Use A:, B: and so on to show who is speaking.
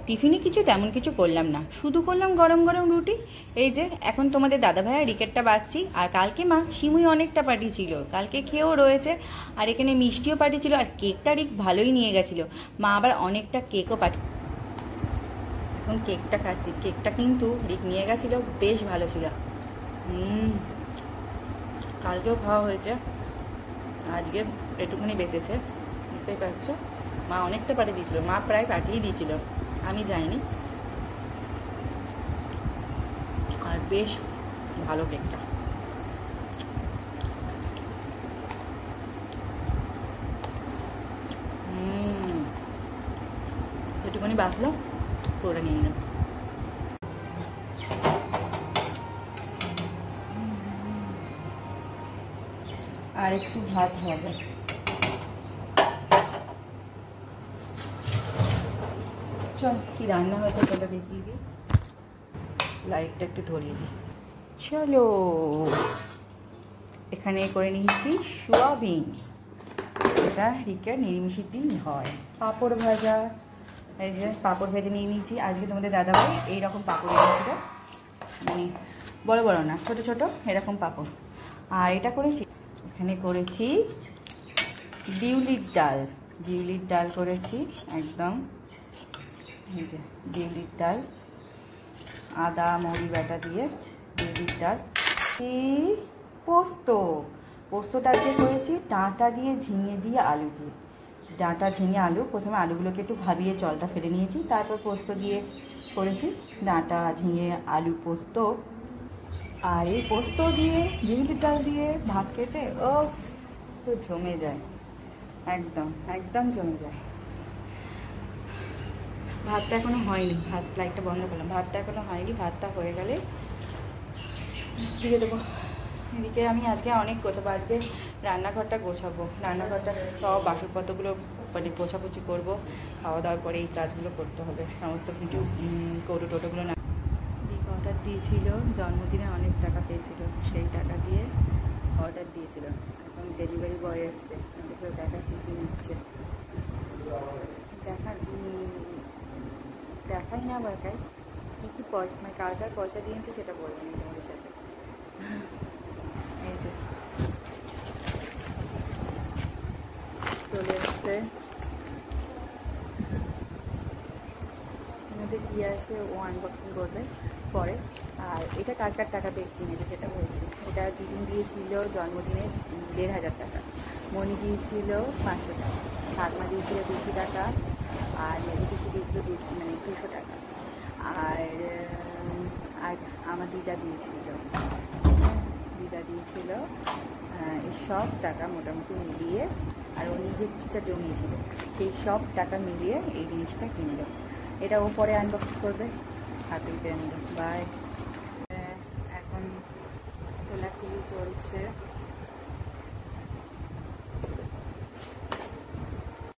A: টিফিনে কিছু তেমন কিছু করলাম না, শুধু করলাম গরম গরম রুটি। এই যে এখন তোমাদের দাদা ভাইয়ের রিকেটটা বাজছি। আর কালকে মা সিমুই অনেকটা পাঠিয়েছিল, কালকে খেয়েও রয়েছে। আর এখানে মিষ্টিও পাঠিয়েছিল, আর কেকটা রিক ভালোই নিয়ে গেছিলো। মা আবার অনেকটা কেকও পাঠিয়ে। এখন কেকটা খাচ্ছি, কেকটা কিন্তু রিক নিয়ে গেছিলো, বেশ ভালো ছিল। কালকেও খাওয়া হয়েছে, আজকে একটুখানি বেঁচেছে, বুঝতেই পারছো। মা অনেকটা পাঠিয়ে দিয়েছিল, মা প্রায় পাঠিয়ে দিয়েছিল, আমি যাইনি। আর বেশ ভালো কেকটা। একটুখানি বাঁচলো, পুরোটা নিয়ে নিলাম। আর একটু ভাত হবে। চল কি রান্না হয়েছে সেটা দেখিয়ে দিই, লাইটটা একটু ধরিয়ে দিই। চলো, এখানে করে নিয়েছি সোয়াবিন, এটা রিকের নিরামিষের দিন হয়। পাঁপড় ভাজা, এই যে পাঁপড় ভেজে নিয়ে নিয়েছি। আজকে তোমাদের দাদাভাই এইরকম পাঁপড় এনেছিল, মানে বড় বড় না, ছোট ছোট এরকম পাঁপড়। আর এটা করেছি, এখানে করেছি বিউলির ডাল, বিউলির ডাল করেছি একদম, এই যে বিউলির ডাল, আদা মৌরি বাটা দিয়ে বিউলির ডাল। পোস্ত, পোস্তটা দিয়ে করেছি ডাঁটা দিয়ে, ঝিঙে দিয়ে, আলু দিয়ে। ডাঁটা ঝিঙে আলু, প্রথমে আলুগুলোকে একটু ভাবিয়ে জলটা ফেলে নিয়েছি, তারপর পোস্ত দিয়ে করেছি। ডাঁটা ঝিঙে আলু পোস্ত। আর এই পোস্ত দিয়ে বিউলির ডাল দিয়ে ভাত খেতে ও তো জমে যায়, একদম একদম জমে যায়। ভাতটা এখনো হয়নি, ভাত লাইটটা বন্ধ করলাম, ভাতটা এখনো হয়নি। ভাতটা হয়ে গেলে দিয়ে দেবো। এদিকে আমি আজকে অনেক গোছাবো, আজকে রান্নাঘরটা গোছাবো, রান্নাঘরটা সব বাসনপত্রগুলো মানে পোছাপুছি করবো। খাওয়া দাওয়ার পরে এই কাজগুলো করতে হবে, সমস্ত কিছু কৌটো টোটোগুলো না। দিকে অর্ডার দিয়েছিল, জন্মদিনে অনেক টাকা পেয়েছিল, সেই টাকা দিয়ে অর্ডার দিয়েছিল। এখন ডেলিভারি বয় এসছে, আমাদের দেখাচ্ছি কি নিচ্ছে, দেখাই না দেখাই কী কী পয়সা, মানে কার কার পয়সা দিয়েছে সেটা বলছি তোমাদের সাথে। এই যে চলে এসছে, মধ্যে কী আছে ও আনবক্সিং করবে পরে। আর এটা কার কার টাকা পেয়ে কিনেছে সেটা বলছি। এটা দিদিন দিয়েছিল জন্মদিনে ১,৫০০ টাকা, মণি দিয়েছিল ৫০০ টাকা, ঠাকমা দিয়েছিল ২০০ টাকা, আর মেজো পিসি দিয়েছিল ২০০ টাকা, আর আর আমার দিদা দিয়েছিল, এই সব টাকা মোটামুটি মিলিয়ে, আর ও নিজে কিছুটা জমিয়েছিল, সেই সব টাকা মিলিয়ে এই জিনিসটা কিনলো। এটা ও পরে আনবক্স করবে, হাতে পেয়ে নিল। বাই। এখন খোলাখুলি চলছে।